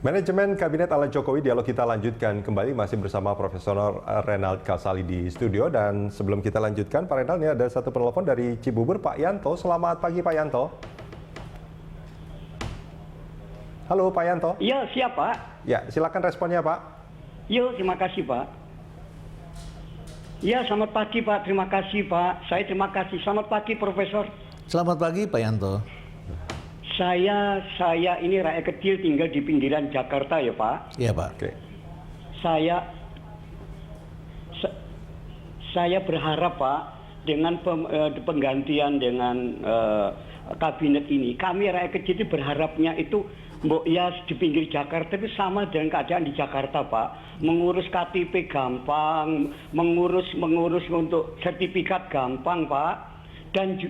Manajemen Kabinet ala Jokowi, dialog kita lanjutkan kembali masih bersama Profesor Renald Kasali di studio. Dan sebelum kita lanjutkan, Pak Renald, ini ada satu penelpon dari Cibubur, Pak Yanto. Selamat pagi, Pak Yanto. Halo, Pak Yanto. Iya, siap, Pak. Ya, silakan responnya, Pak. Yuk, terima kasih, Pak. Ya, selamat pagi, Pak. Terima kasih, Pak. Saya terima kasih. Selamat pagi, Profesor. Selamat pagi, Pak Yanto. Saya ini rakyat kecil tinggal di pinggiran Jakarta ya, Pak. Iya, Pak. Oke. Saya berharap, Pak, dengan penggantian dengan kabinet ini, kami rakyat kecil itu berharapnya itu ya di pinggir Jakarta itu sama dengan keadaan di Jakarta, Pak. Mengurus KTP gampang, mengurus untuk sertifikat gampang, Pak. Dan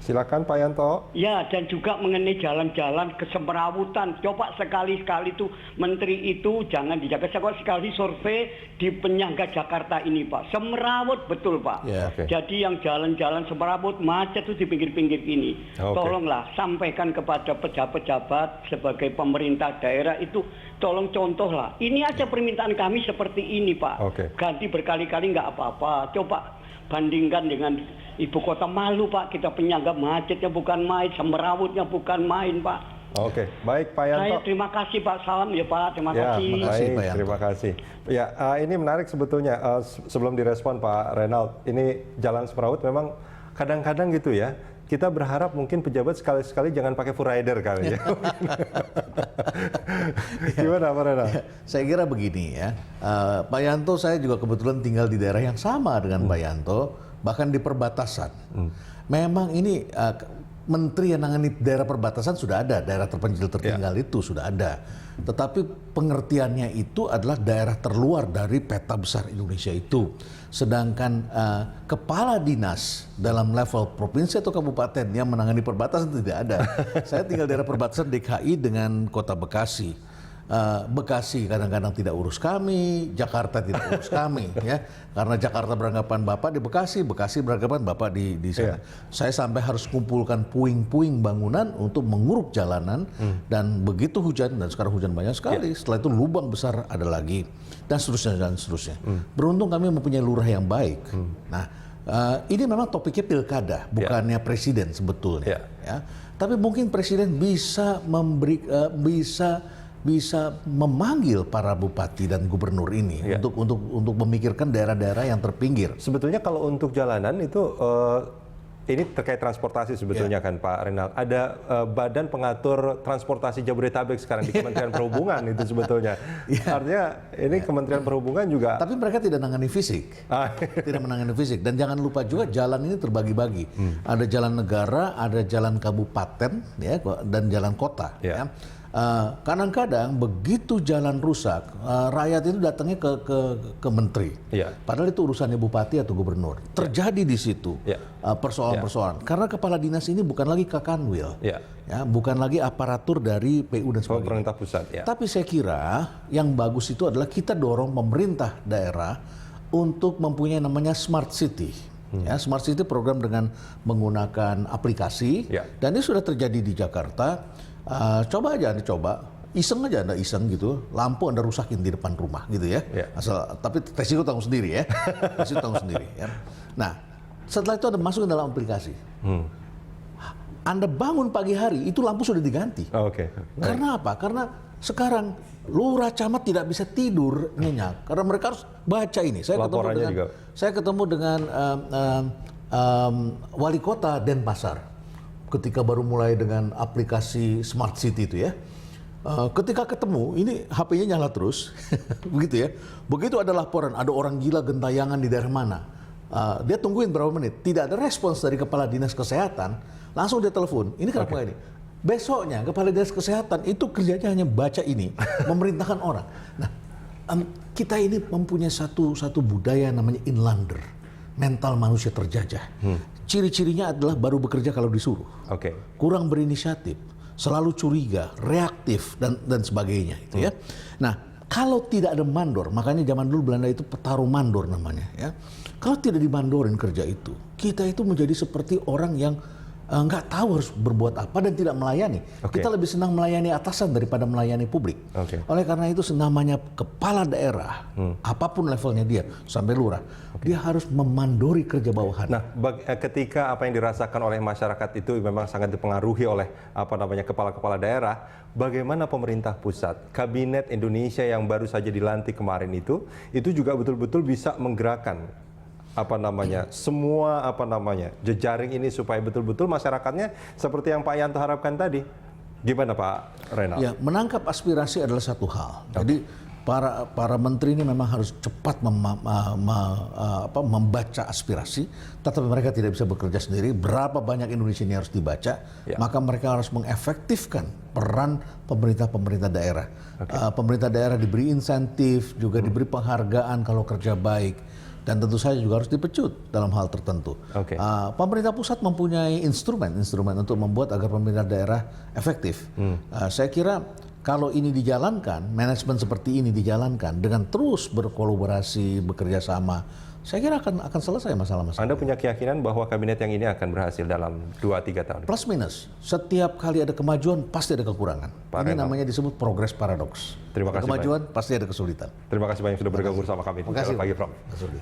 Silakan, Pak Yanto. ya, dan juga mengenai jalan-jalan kesemrawutan. Coba sekali-sekali tuh menteri itu jangan di Jakarta, sekali survei di penyangga Jakarta ini, Pak. Semrawut betul, Pak. Ya, oke. Jadi yang jalan-jalan semrawut macet tuh di pinggir-pinggir ini. Oke. Tolonglah sampaikan kepada pejabat-pejabat sebagai pemerintah daerah itu, tolong contohlah. Ini aja permintaan kami seperti ini, Pak. Oke. Ganti berkali-kali nggak apa-apa. Coba bandingkan dengan ibu kota, malu, Pak, kita penyangga, macetnya bukan main, semrawutnya bukan main, Pak. Oke, baik, Pak Yanto. Saya terima kasih, Pak. Salam ya, Pak. Terima Ya, kasih. kasih, baik, Pak Yanto. terima kasih. Ya, ini menarik sebetulnya. Sebelum direspon, Pak Renald, ini jalan semrawut memang kadang-kadang gitu ya. Kita berharap mungkin pejabat sekali-sekali jangan pakai full rider kali ya. Gimana, Pak Renald? Saya kira begini ya, Pak Yanto, saya juga kebetulan tinggal di daerah yang sama dengan Pak Yanto, bahkan di perbatasan. Memang ini menteri yang nangani daerah perbatasan sudah ada, daerah terpencil tertinggal itu sudah ada. Tetapi pengertiannya itu adalah daerah terluar dari peta besar Indonesia itu. Sedangkan kepala dinas dalam level provinsi atau kabupaten yang menangani perbatasan tidak ada. Saya tinggal daerah perbatasan DKI dengan kota Bekasi. Bekasi kadang-kadang tidak urus kami, Jakarta tidak urus kami, ya, karena Jakarta beranggapan Bapak di Bekasi, Bekasi beranggapan Bapak di sana. Saya sampai harus kumpulkan puing-puing bangunan untuk menguruk jalanan, dan begitu hujan, dan sekarang hujan banyak sekali, setelah itu lubang besar ada lagi, dan seterusnya dan seterusnya. Beruntung kami mempunyai lurah yang baik. Nah, ini memang topiknya pilkada, bukannya presiden sebetulnya, ya. Tapi mungkin presiden bisa bisa memanggil para bupati dan gubernur ini untuk memikirkan daerah-daerah yang terpinggir. Sebetulnya kalau untuk jalanan itu ini terkait transportasi sebetulnya kan, Pak Renald. Ada Badan Pengatur Transportasi Jabodetabek sekarang di Kementerian Perhubungan itu sebetulnya. Artinya ini Kementerian Perhubungan juga. Tapi mereka tidak menangani fisik, tidak menangani fisik. Dan jangan lupa juga jalan ini terbagi-bagi. Ada jalan negara, ada jalan kabupaten, ya, dan jalan kota. Ya. Kadang-kadang begitu jalan rusak, rakyat itu datangnya ke menteri. Padahal itu urusannya bupati atau gubernur. Terjadi di situ persoalan-persoalan. Karena kepala dinas ini bukan lagi Kakanwil, ya, bukan lagi aparatur dari PU dan sebagainya. Pemerintah pusat. Tapi saya kira yang bagus itu adalah kita dorong pemerintah daerah untuk mempunyai namanya Smart City. Ya, Smart City program dengan menggunakan aplikasi, dan ini sudah terjadi di Jakarta. Coba aja Anda iseng aja Anda gitu, lampu Anda rusakin di depan rumah gitu ya. Asal, tapi resiko tanggung sendiri ya. Resiko tanggung sendiri ya. Nah, setelah itu Anda masuk ke dalam aplikasi. Anda bangun pagi hari, itu lampu sudah diganti. Karena apa? Karena sekarang lurah camat tidak bisa tidur nyenyak karena mereka harus baca ini. Saya ketemu dengan wali kota Denpasar. Ketika baru mulai dengan aplikasi Smart City itu ya, ketika ketemu ini HP-nya nyala terus, begitu ya. Begitu ada laporan ada orang gila gentayangan di daerah mana, dia tungguin berapa menit, tidak ada respons dari kepala dinas kesehatan, langsung dia telepon. Ini kenapa ini? Besoknya kepala dinas kesehatan itu kerjanya hanya baca ini, memerintahkan orang. Nah, kita ini mempunyai satu budaya namanya inlander, mental manusia terjajah. Ciri-cirinya adalah baru bekerja kalau disuruh, kurang berinisiatif, selalu curiga, reaktif, dan sebagainya itu ya. Nah, kalau tidak ada mandor, makanya zaman dulu Belanda itu petarung mandor namanya ya. Kalau tidak dimandorin kerja itu, kita itu menjadi seperti orang yang nggak tahu harus berbuat apa dan tidak melayani. Oke. Kita lebih senang melayani atasan daripada melayani publik. Oke. Oleh karena itu namanya kepala daerah, apapun levelnya dia, sampai lurah, dia harus memandori kerja bawahan. Nah, ketika apa yang dirasakan oleh masyarakat itu memang sangat dipengaruhi oleh kepala-kepala daerah, bagaimana pemerintah pusat, kabinet Indonesia yang baru saja dilantik kemarin itu juga betul-betul bisa menggerakkan semua jejaring ini supaya betul-betul masyarakatnya seperti yang Pak Yanto harapkan tadi. Gimana Pak Renal? Ya, menangkap aspirasi adalah satu hal. Jadi para menteri ini memang harus cepat membaca aspirasi, tetapi mereka tidak bisa bekerja sendiri. Berapa banyak Indonesia ini harus dibaca, maka mereka harus mengefektifkan peran pemerintah daerah. Pemerintah daerah diberi insentif, juga diberi penghargaan kalau kerja baik. Dan tentu saja juga harus dipecut dalam hal tertentu. Pemerintah pusat mempunyai instrumen untuk membuat agar pemerintah daerah efektif. Saya kira kalau ini dijalankan, manajemen seperti ini dijalankan dengan terus berkolaborasi, bekerja sama, saya kira akan selesai masalah-masalah. Anda punya keyakinan bahwa kabinet yang ini akan berhasil dalam 2-3 tahun? Plus minus, setiap kali ada kemajuan pasti ada kekurangan. Ini namanya disebut progress paradox. Terima kasih. Kemajuan pasti ada kesulitan. Terima kasih banyak sudah bergabung sama kami. Terima kasih Pagi, Prof. Mas Rudi.